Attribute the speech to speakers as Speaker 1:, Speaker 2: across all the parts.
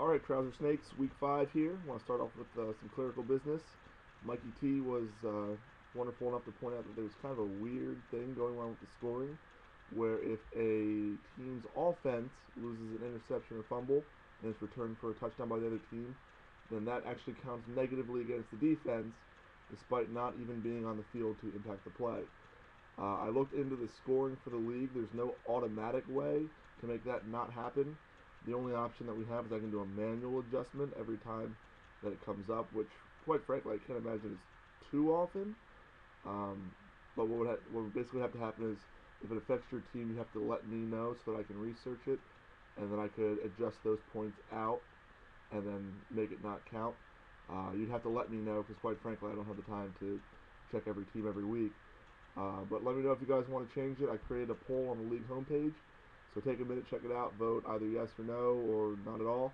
Speaker 1: Alright, Trouser Snakes, week 5 here. I want to start off with some clerical business. Mikey T was wonderful enough to point out that there's kind of a weird thing going on with the scoring, where if a team's offense loses an interception or fumble and it's returned for a touchdown by the other team, then that actually counts negatively against the defense, despite not even being on the field to impact the play. I looked into the scoring for the league. There's no automatic way to make that not happen. The only option that we have is I can do a manual adjustment every time that it comes up, which, quite frankly, I can't imagine is too often. But what would basically have to happen is, if it affects your team, you have to let me know so that I can research it, and then I could adjust those points out and then make it not count. You'd have to let me know because, quite frankly, I don't have the time to check every team every week. But let me know if you guys want to change it. I created a poll on the league homepage, so take a minute, check it out, vote either yes or no or not at all.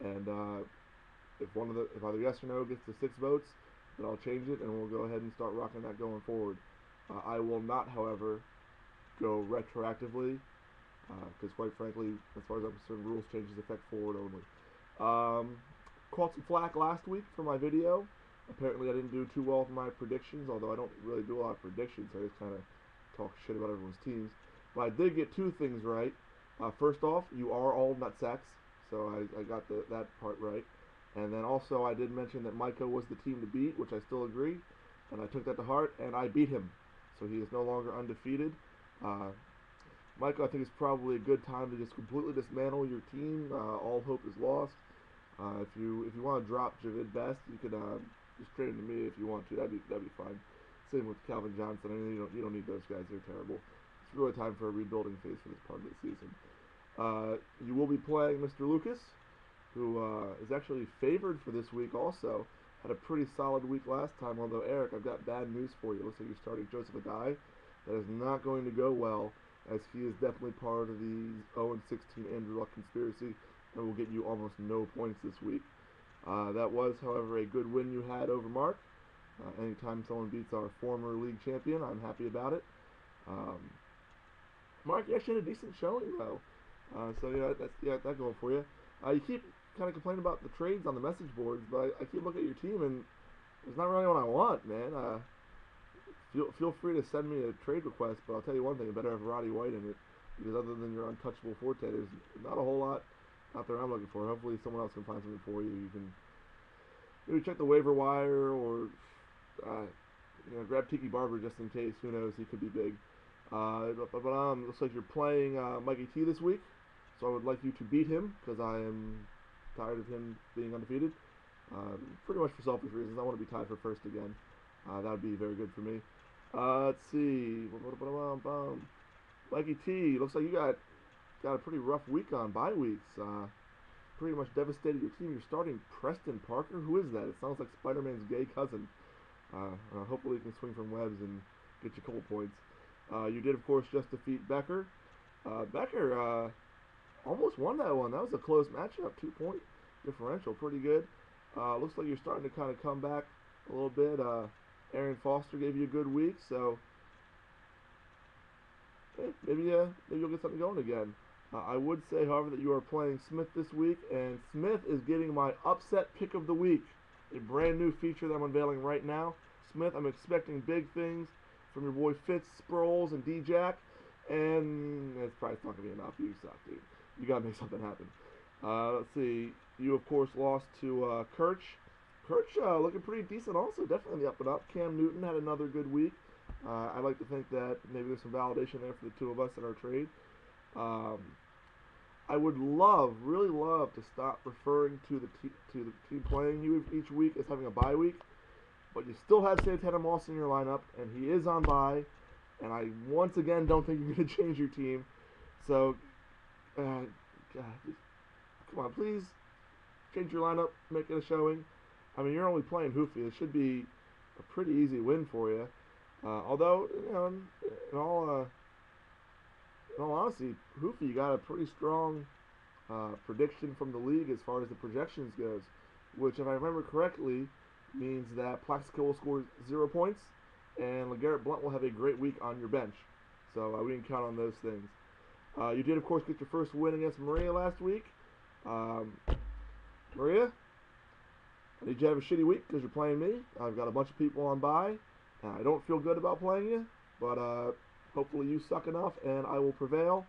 Speaker 1: And if either yes or no gets to 6 votes, then I'll change it and we'll go ahead and start rocking that going forward. I will not, however, go retroactively because, quite frankly, as far as I'm concerned, rules changes affect forward only. Caught some flack last week for my video. Apparently I didn't do too well with my predictions, although I don't really do a lot of predictions. I just kind of talk shit about everyone's teams. But I did get 2 things right. First off, you are all nutsacks, so I got that part right. And then also I did mention that Micah was the team to beat, which I still agree, and I took that to heart, and I beat him. So he is no longer undefeated. Micah, I think it's probably a good time to just completely dismantle your team. All hope is lost. If you want to drop Javid Best, you could just trade him to me if you want to. That'd be fine. Same with Calvin Johnson. I mean, you don't need those guys. They're terrible. It's really time for a rebuilding phase for this part of the season. You will be playing Mr. Lucas, who is actually favored for this week also. Had a pretty solid week last time, although, Eric, I've got bad news for you. Looks like you're starting Joseph Adai. That is not going to go well, as he is definitely part of the 0-16 Andrew Luck conspiracy and will get you almost no points this week. That was, however, a good win you had over Mark. Anytime someone beats our former league champion, I'm happy about it. Mark, you actually had a decent showing, though. So, that's that going for you. You keep kind of complaining about the trades on the message boards, but I keep looking at your team, and it's not really what I want, man. Feel free to send me a trade request, but I'll tell you one thing, I better have Roddy White in it, because other than your untouchable Forte, there's not a whole lot out there I'm looking for. Hopefully someone else can find something for you. You can maybe check the waiver wire, or grab Tiki Barber just in case. Who knows? He could be big. Looks like you're playing Mikey T this week, so I would like you to beat him because I am tired of him being undefeated. Pretty much for selfish reasons. I want to be tied for first again. That would be very good for me. Let's see. Mikey T, looks like you got a pretty rough week on bye weeks. Pretty much devastated your team. You're starting Preston Parker. Who is that? It sounds like Spider-Man's gay cousin. Hopefully he can swing from webs and get you couple points. You did, of course, just defeat Becker. Becker almost won that one. That was a close matchup. 2-point differential. Pretty good. Looks like you're starting to kind of come back a little bit. Aaron Foster gave you a good week, so maybe you'll get something going again. I would say, however, that you are playing Smith this week, and Smith is getting my upset pick of the week, a brand new feature that I'm unveiling right now. Smith, I'm expecting big things from your boy Fitz, Sproles, and D-Jack, and it's probably not going to be enough. You suck, dude. You got to make something happen. Let's see. You, of course, lost to Kirch. Kirch looking pretty decent also, definitely on the up and up. Cam Newton had another good week. I'd like to think that maybe there's some validation there for the two of us in our trade. I would really love to stop referring to the team playing you each week as having a bye week, but you still have Santana Moss in your lineup, and he is on bye, and I once again don't think you're going to change your team. So, God, come on, please change your lineup, make it a showing. I mean, you're only playing Hoofy. It should be a pretty easy win for you. Although, in all honesty, Hoofy got a pretty strong prediction from the league as far as the projections goes, which, if I remember correctly, means that Plaxico will score 0 points, and LeGarrette Blount will have a great week on your bench. So we can count on those things. You did, of course, get your first win against Maria last week. Maria, I need you to have a shitty week because you're playing me. I've got a bunch of people on by, and I don't feel good about playing you, but hopefully you suck enough, and I will prevail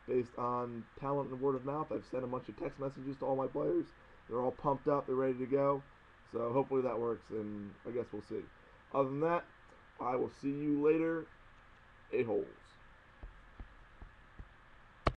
Speaker 1: based on talent and word of mouth. I've sent a bunch of text messages to all my players. They're all pumped up. They're ready to go. So hopefully that works, and I guess we'll see. Other than that, I will see you later, a-holes.